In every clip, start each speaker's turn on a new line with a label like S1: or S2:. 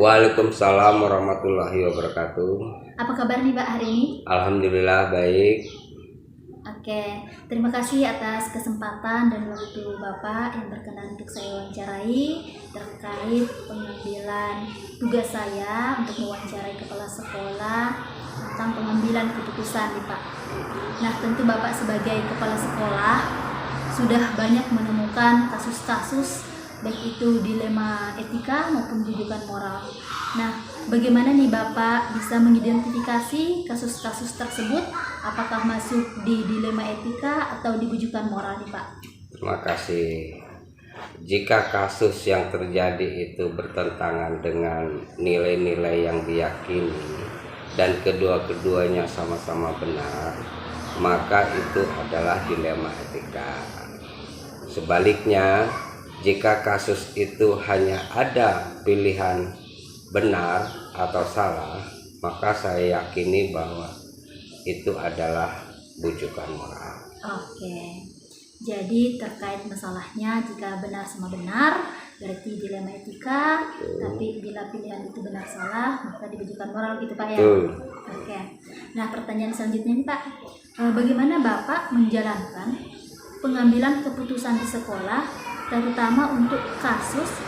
S1: Waalaikumsalam warahmatullahi wabarakatuh.
S2: Apa kabar nih Pak hari ini?
S1: Alhamdulillah baik.
S2: Oke, terima kasih atas kesempatan dan waktu Bapak yang berkenan untuk saya wawancarai terkait pengambilan tugas saya untuk mewawancarai kepala sekolah tentang pengambilan keputusan nih Pak. Nah, tentu Bapak sebagai kepala sekolah sudah banyak menemukan kasus-kasus baik itu dilema etika maupun rujukan moral. Nah, bagaimana nih Bapak bisa mengidentifikasi kasus-kasus tersebut? Apakah masuk di dilema etika atau di rujukan moral nih Pak?
S1: Terima kasih. Jika kasus yang terjadi itu bertentangan dengan nilai-nilai yang diyakini dan kedua-keduanya sama-sama benar, maka itu adalah dilema etika. Sebaliknya, jika kasus itu hanya ada pilihan benar atau salah, maka saya yakini bahwa itu adalah rujukan moral.
S2: Oke, jadi terkait masalahnya jika benar sama benar berarti dilema etika, tapi bila pilihan itu benar salah maka dirujukan moral gitu Pak ya. Oke, nah pertanyaan selanjutnya nih Pak, bagaimana Bapak menjalankan pengambilan keputusan di sekolah terutama untuk kasus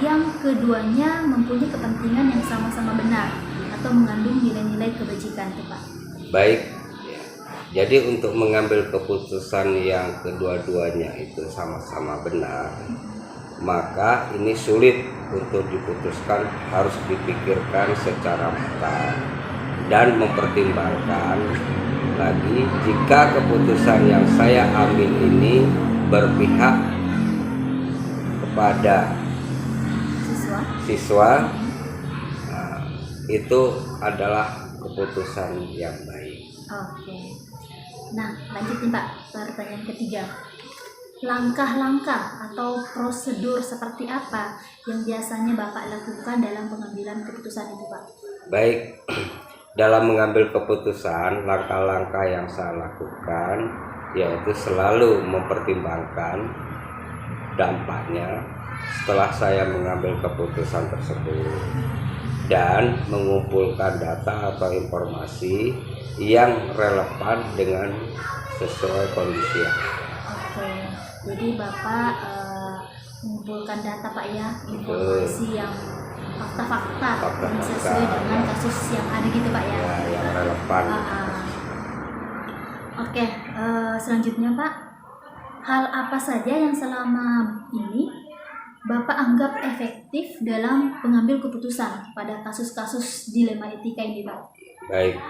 S2: yang keduanya mempunyai kepentingan yang sama-sama benar atau mengandung nilai-nilai kebajikan itu Pak?
S1: Baik, jadi untuk mengambil keputusan yang kedua-duanya itu sama-sama benar, maka ini sulit untuk diputuskan, harus dipikirkan secara matang dan mempertimbangkan lagi jika keputusan yang saya ambil ini berpihak kepada siswa, itu adalah keputusan yang baik.
S2: Oke. Nah, lanjut nih Pak, pertanyaan ketiga. Langkah-langkah atau prosedur seperti apa yang biasanya Bapak lakukan dalam pengambilan keputusan itu Pak?
S1: Baik, dalam mengambil keputusan, langkah-langkah yang saya lakukan yaitu selalu mempertimbangkan dampaknya setelah saya mengambil keputusan tersebut dan mengumpulkan data atau informasi yang relevan dengan sesuai kondisi.
S2: Oke, jadi Bapak mengumpulkan data Pak ya, informasi yang fakta-fakta yang sesuai dengan kasus yang ada gitu Pak ya,
S1: yang relevan.
S2: Oke, selanjutnya Pak, hal apa saja yang selama ini Bapak anggap efektif dalam pengambil keputusan pada kasus-kasus dilema etika ini Pak?
S1: Baik,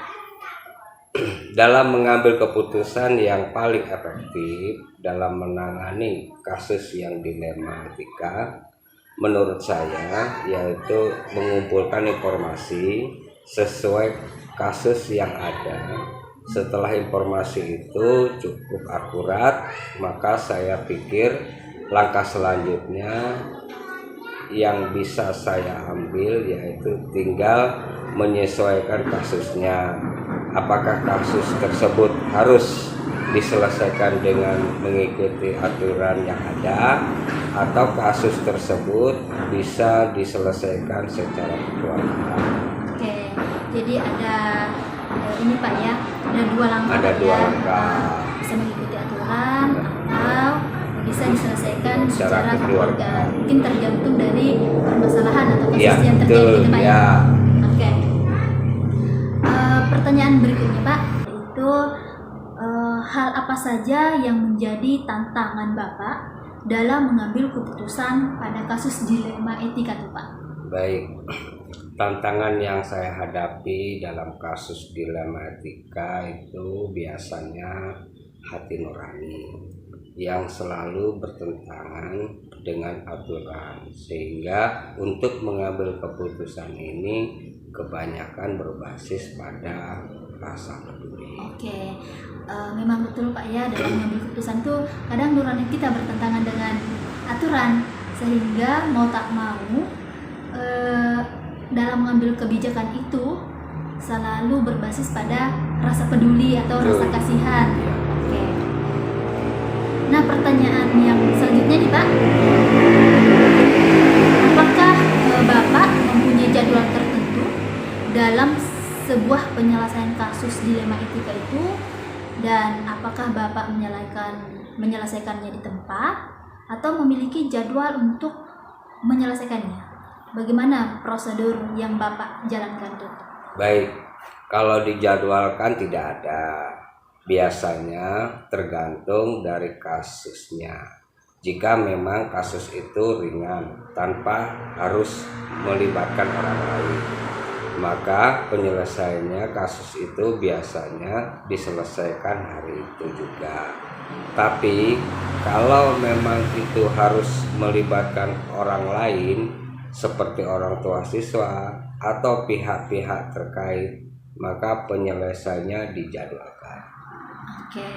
S1: dalam mengambil keputusan yang paling efektif dalam menangani kasus yang dilema etika menurut saya yaitu mengumpulkan informasi sesuai kasus yang ada. Setelah informasi itu cukup akurat, maka saya pikir langkah selanjutnya yang bisa saya ambil yaitu tinggal menyesuaikan kasusnya. Apakah kasus tersebut harus diselesaikan dengan mengikuti aturan yang ada atau kasus tersebut bisa diselesaikan secara kekeluargaan.
S2: Oke, jadi ada ini Pak ya, ada dua langkah.
S1: Ada dua langkah.
S2: Bisa mengikuti aturan atau bisa diselesaikan secara keluarga. Mungkin tergantung dari permasalahan atau kasus yang terjadi gitu Pak ya. Oke. Pertanyaan berikutnya Pak, itu hal apa saja yang menjadi tantangan Bapak dalam mengambil keputusan pada kasus dilema etika tuh Pak?
S1: Baik, tantangan yang saya hadapi dalam kasus dilema etika itu biasanya hati nurani yang selalu bertentangan dengan aturan, sehingga untuk mengambil keputusan ini kebanyakan berbasis pada rasa peduli.
S2: Oke, memang betul Pak ya, dalam mengambil keputusan tuh kadang nurani kita bertentangan dengan aturan, sehingga mau tak mau dalam mengambil kebijakan itu selalu berbasis pada rasa peduli atau rasa kasihan. Oke. Nah, pertanyaan yang selanjutnya nih Pak, apakah Bapak mempunyai jadwal ketentuan tertentu dalam sebuah penyelesaian kasus dilema etika itu, dan apakah Bapak menyelesaikannya di tempat atau memiliki jadwal untuk menyelesaikannya? Bagaimana prosedur yang Bapak jalankan tuh?
S1: Baik, kalau dijadwalkan tidak ada. Biasanya tergantung dari kasusnya. Jika memang kasus itu ringan tanpa harus melibatkan orang lain, maka penyelesaiannya kasus itu biasanya diselesaikan hari itu juga. Tapi kalau memang itu harus melibatkan orang lain seperti orang tua siswa atau pihak-pihak terkait, maka penyelesaiannya dijadwalkan.
S2: Oke,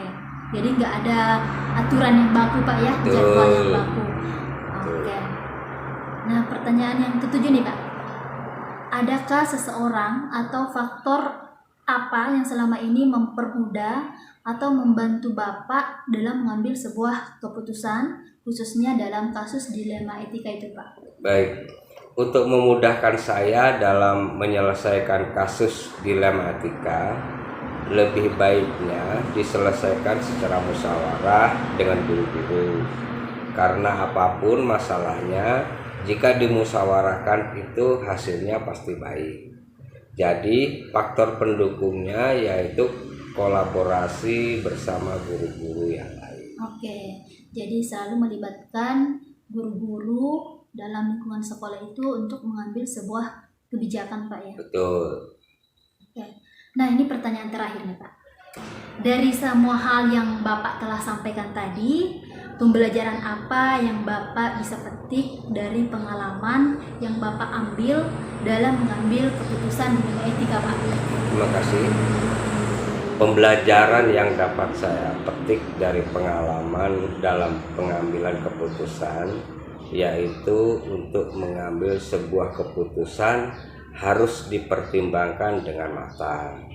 S2: jadi nggak ada aturan yang baku Pak ya,
S1: Betul.
S2: jadwal yang baku.
S1: Betul.
S2: Oke. Nah, pertanyaan yang ketujuh nih Pak, adakah seseorang atau faktor apa yang selama ini mempermudah atau membantu Bapak dalam mengambil sebuah keputusan, khususnya dalam kasus dilema etika itu Pak?
S1: Baik, untuk memudahkan saya dalam menyelesaikan kasus dilema etika, lebih baiknya diselesaikan secara musyawarah dengan guru-guru. Karena apapun masalahnya, jika dimusyawarahkan itu hasilnya pasti baik. Jadi faktor pendukungnya yaitu kolaborasi bersama guru-guru yang lain.
S2: Oke, jadi selalu melibatkan guru-guru dalam lingkungan sekolah itu untuk mengambil sebuah kebijakan Pak ya.
S1: Betul.
S2: Oke. Nah, ini pertanyaan terakhir nih Pak. Dari semua hal yang Bapak telah sampaikan tadi, pembelajaran apa yang Bapak bisa petik dari pengalaman yang Bapak ambil dalam mengambil keputusan dilema etika Pak?
S1: Terima kasih. Pembelajaran yang dapat saya petik dari pengalaman dalam pengambilan keputusan yaitu untuk mengambil sebuah keputusan harus dipertimbangkan dengan matang.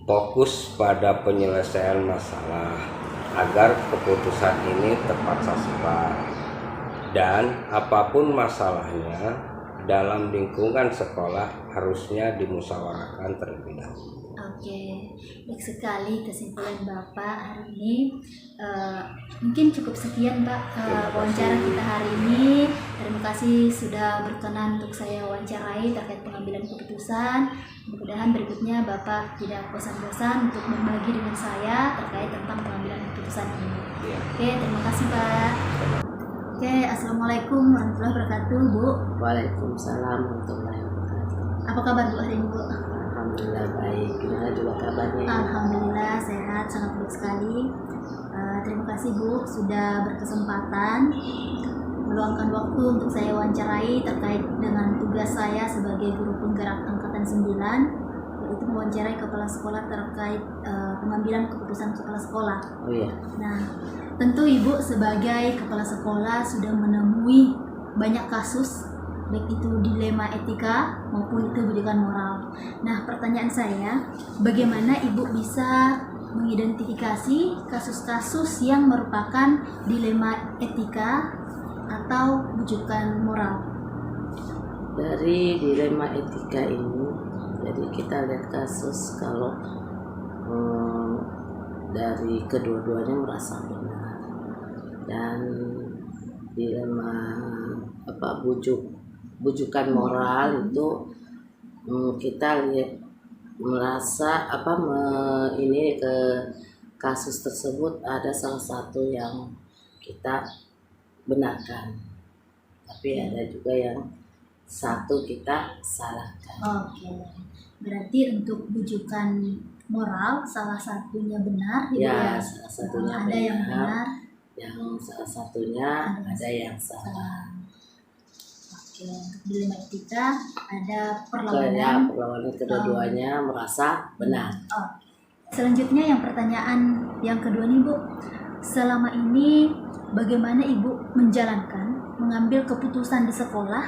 S1: Fokus pada penyelesaian masalah agar keputusan ini tepat sasaran. Dan apapun masalahnya dalam lingkungan sekolah harusnya dimusyawarahkan terlebih dahulu.
S2: Oke, baik sekali kesimpulan Bapak hari ini. Mungkin cukup sekian Pak wawancara kita hari ini. Terima kasih sudah berkenan untuk saya wawancarai terkait pengambilan keputusan. Mudah-mudahan berikutnya Bapak tidak bosan-bosan untuk berbagi dengan saya terkait tentang pengambilan keputusan ini.
S1: Ya.
S2: Oke, terima kasih Pak. Oke, Assalamualaikum warahmatullahi wabarakatuh Bu.
S3: Waalaikumsalam warahmatullahi wabarakatuh.
S2: Apa kabar Bu hari ini Bu?
S3: Alhamdulillah baik. Gimana juga kabarnya?
S2: Alhamdulillah sehat, sangat baik sekali. Terima kasih Bu sudah berkesempatan meluangkan waktu untuk saya wawancarai terkait dengan tugas saya sebagai guru penggerak angkatan 9, yaitu mewawancarai kepala sekolah terkait pengambilan keputusan kepala sekolah.
S3: Oh iya.
S2: Nah, tentu Ibu sebagai kepala sekolah sudah menemui banyak kasus, baik itu dilema etika maupun itu pendidikan moral. Nah, pertanyaan saya, bagaimana Ibu bisa mengidentifikasi kasus-kasus yang merupakan dilema etika atau rujukan moral?
S3: Dari dilema etika ini, jadi kita lihat kasus kalau dari kedua-duanya merasa benar, dan dilema bujukan moral itu kita lihat merasa ini ke kasus tersebut ada salah satu yang kita benarkan, tapi ada juga yang satu kita salahkan.
S2: Oke, berarti untuk bujukan moral salah satunya benar,
S3: Ya, salah satunya
S2: ada yang benar,
S3: yang salah satunya ada yang salah.
S2: Oke, untuk dilema etika ada
S3: Perlawanan
S2: perlawanan.
S3: kedua-duanya merasa benar.
S2: Oke. Selanjutnya yang pertanyaan yang kedua nih Bu, selama ini bagaimana Ibu mengambil keputusan di sekolah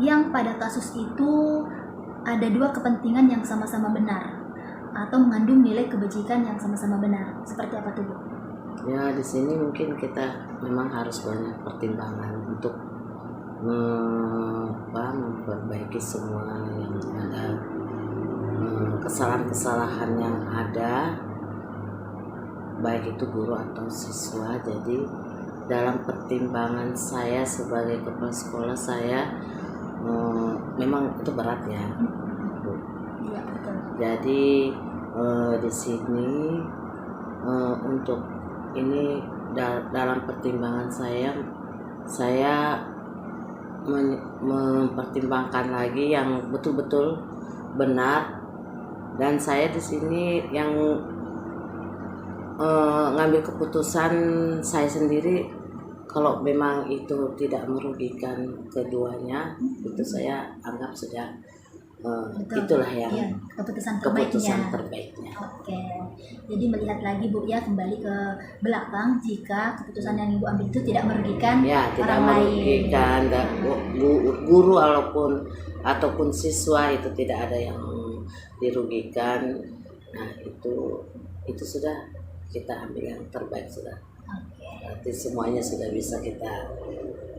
S2: yang pada kasus itu ada dua kepentingan yang sama-sama benar atau mengandung nilai kebajikan yang sama-sama benar? Seperti apa tuh Bu?
S3: Ya, di sini mungkin kita memang harus banyak pertimbangan untuk memperbaiki semua yang ada, kesalahan-kesalahan yang ada, baik itu guru atau siswa. Jadi dalam pertimbangan saya sebagai kepala sekolah, saya memang itu berat ya, Bu.
S2: Iya, betul.
S3: Jadi di sini untuk ini dalam pertimbangan saya mempertimbangkan lagi yang betul-betul benar, dan saya di sini yang ngambil keputusan saya sendiri. Kalau memang itu tidak merugikan keduanya, itu saya anggap sudah
S2: Betul.
S3: itulah yang
S2: Iya, keputusan
S3: keputusan
S2: terbaiknya.
S3: terbaiknya.
S2: Oke, jadi melihat lagi Bu ya, kembali ke belakang jika keputusan yang Ibu ambil itu tidak merugikan
S3: Ya, tidak
S2: orang lain.
S3: merugikan guru ataupun siswa, itu tidak ada yang dirugikan. Nah, itu sudah kita ambil yang terbaik sudah.
S2: Oke.
S3: Berarti semuanya sudah bisa kita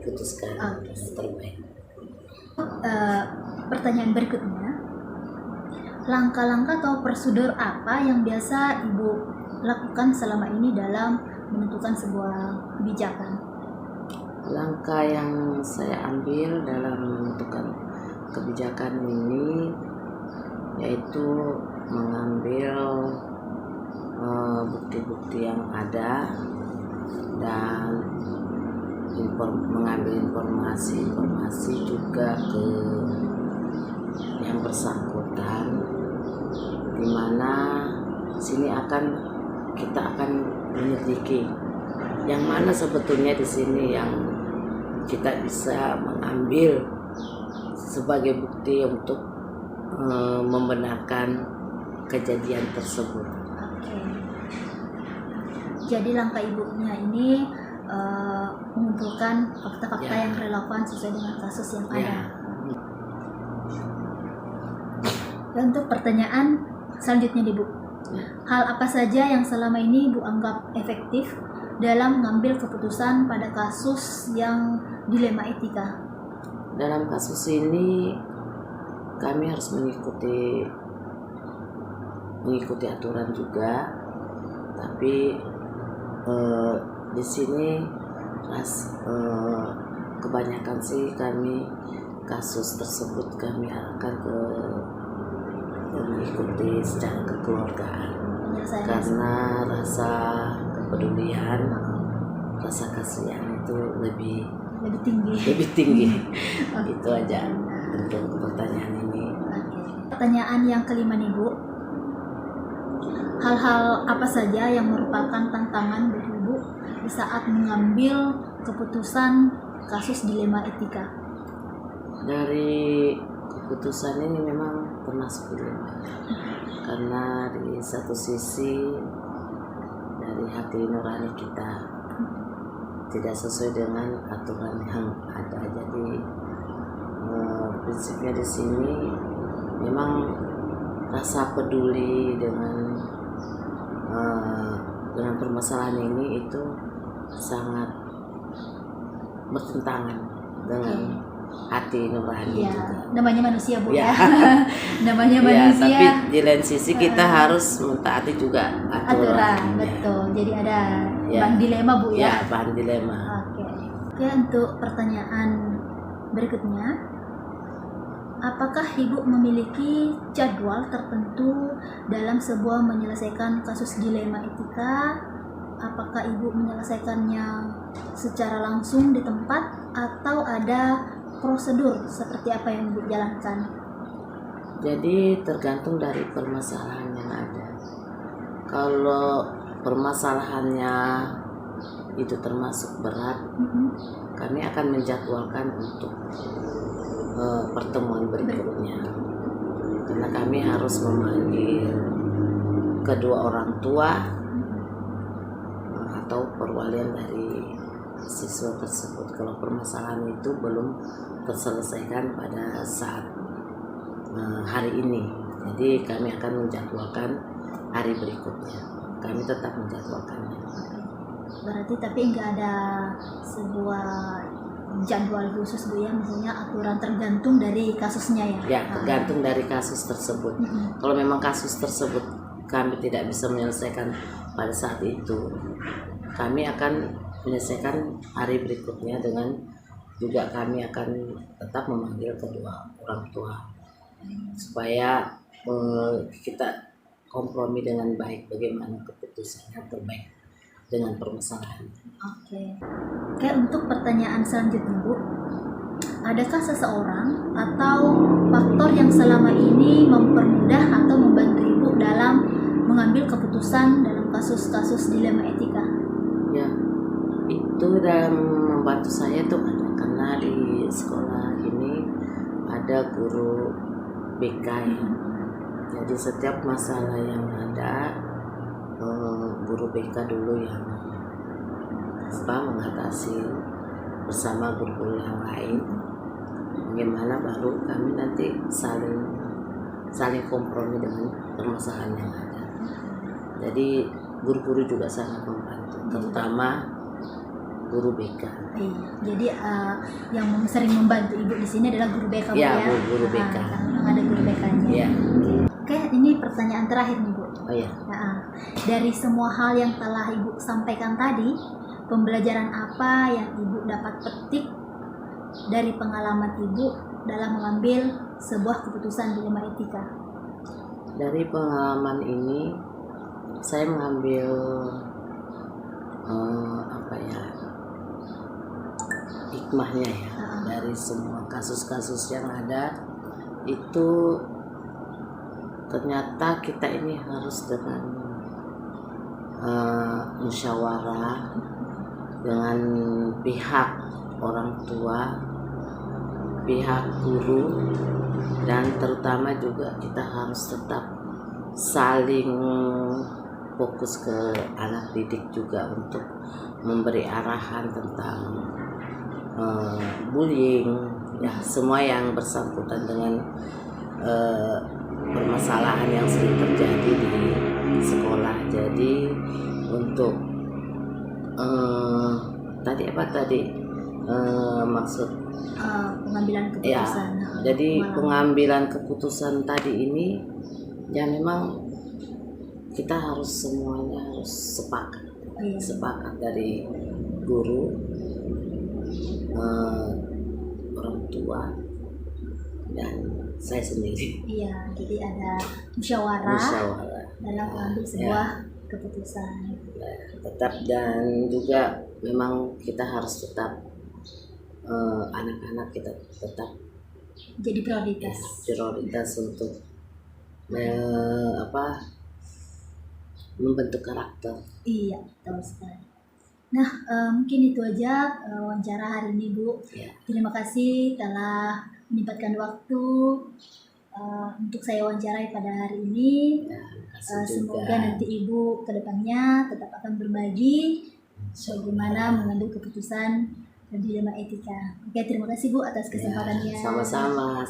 S3: putuskan
S2: Oke.
S3: yang terbaik.
S2: Pertanyaan berikutnya, langkah-langkah atau prosedur apa yang biasa Ibu lakukan selama ini dalam menentukan sebuah kebijakan?
S3: Langkah yang saya ambil dalam menentukan kebijakan ini yaitu mengambil bukti-bukti yang ada dan mengambil informasi juga ke yang bersangkutan, di mana sini kita akan menyelidiki yang mana sebetulnya di sini yang kita bisa mengambil sebagai bukti untuk membenarkan kejadian tersebut.
S2: Oke. Jadi langkah Ibunya ini mengumpulkan fakta-fakta
S3: Ya.
S2: yang relevan sesuai dengan kasus yang ada.
S3: Ya.
S2: Dan untuk pertanyaan selanjutnya nih Bu, hal apa saja yang selama ini Ibu anggap efektif dalam mengambil keputusan pada kasus yang dilema etika?
S3: Dalam kasus ini kami harus mengikuti aturan juga, tapi di sini kebanyakan sih kami kasus tersebut kami arahkan ke mengikuti secara kekeluargaan,
S2: Penyelesaian
S3: karena rasa kepedulian, rasa kasihan itu lebih
S2: lebih tinggi.
S3: tinggi.
S2: Oke.
S3: Itu aja untuk pertanyaan ini.
S2: Oke. Pertanyaan yang kelima nih Bu, hal-hal apa saja yang merupakan tantangan bagi Ibu di saat mengambil keputusan kasus dilema etika?
S3: Dari keputusan ini memang termasuk dilema, karena di satu sisi dari hati nurani kita tidak sesuai dengan aturan yang ada. Jadi prinsipnya di sini memang rasa peduli dengan permasalahan ini itu sangat bertentangan dengan hati nurani
S2: Ya,
S3: juga.
S2: namanya manusia Bu
S3: Ya.
S2: ya. Namanya
S3: Ya,
S2: manusia.
S3: tapi di lain sisi kita harus mentaati juga
S2: Aturan,
S3: Ya.
S2: betul. Jadi ada
S3: Ya.
S2: bahan dilema Bu
S3: Ya,
S2: ya.
S3: bahan dilema.
S2: Oke, untuk pertanyaan berikutnya, apakah Ibu memiliki jadwal tertentu dalam sebuah menyelesaikan kasus dilema etika? Apakah Ibu menyelesaikannya secara langsung di tempat atau ada prosedur seperti apa yang Ibu jalankan?
S3: Jadi tergantung dari permasalahan yang ada. Kalau permasalahannya itu termasuk berat, kami akan menjadwalkan untuk pertemuan berikutnya, karena kami harus memanggil kedua orang tua atau perwalian dari siswa tersebut kalau permasalahan itu belum terselesaikan pada saat hari ini. Jadi kami akan menjadwalkan hari berikutnya. Kami tetap menjadwalkannya.
S2: Berarti tapi nggak ada sebuah jadwal khusus Bu ya, misalnya aturan tergantung dari kasusnya ya.
S3: Ya, tergantung dari kasus tersebut. Kalau memang kasus tersebut kami tidak bisa menyelesaikan pada saat itu, kami akan menyelesaikan hari berikutnya dengan juga kami akan tetap memanggil kedua orang tua supaya kita kompromi dengan baik bagaimana keputusan yang terbaik dengan permasalahan.
S2: Oke. Oke, untuk pertanyaan selanjutnya Bu, adakah seseorang atau faktor yang selama ini mempermudah atau membantu Ibu dalam mengambil keputusan dalam kasus-kasus dilema etika?
S3: Ya, itu dalam membantu saya tuh ada, karena di sekolah ini ada guru BK ya. Jadi setiap masalah yang ada, guru BK dulu yang mengatasi bersama guru yang lain. Bagaimana baru kami nanti saling kompromi dengan permasalahan yang ada. Jadi guru-guru juga sangat membantu, terutama guru BK.
S2: Iya. Jadi yang sering membantu Ibu di sini adalah guru BK Bu
S3: Ya,
S2: ya.
S3: guru BK.
S2: Karena memang ada guru BK-nya.
S3: Ya.
S2: Oke, ini pertanyaan terakhir nih Bu.
S3: Oh ya.
S2: Dari semua hal yang telah Ibu sampaikan tadi, pembelajaran apa yang Ibu dapat petik dari pengalaman Ibu dalam mengambil sebuah keputusan dilema etika?
S3: Dari pengalaman ini saya mengambil hikmahnya ya, dari semua kasus-kasus yang ada itu ternyata kita ini harus dengan musyawarah dengan pihak orang tua, pihak guru, dan terutama juga kita harus tetap saling fokus ke anak didik juga untuk memberi arahan tentang bullying ya, semua yang bersangkutan dengan permasalahan yang sering terjadi di sekolah. Jadi untuk maksud
S2: pengambilan keputusan.
S3: ya, jadi pengambilan keputusan tadi ini ya memang kita harus semuanya harus sepakat dari guru, orang tua, dan saya sendiri.
S2: Iya, jadi ada musyawarah dalam mengambil sebuah keputusan.
S3: Tetap, dan juga memang kita harus tetap anak-anak kita tetap
S2: jadi prioritas
S3: untuk membentuk karakter.
S2: Iya, betul sekali. Nah, mungkin itu aja wawancara hari ini Bu.
S3: Ya.
S2: Terima kasih telah menyempatkan waktu untuk saya wawancarai pada hari ini.
S3: Ya,
S2: semoga nanti Ibu kedepannya tetap akan berbagi bagaimana mengambil keputusan dilema etika. Oke, terima kasih Bu atas kesempatannya.
S3: Ya, sama-sama.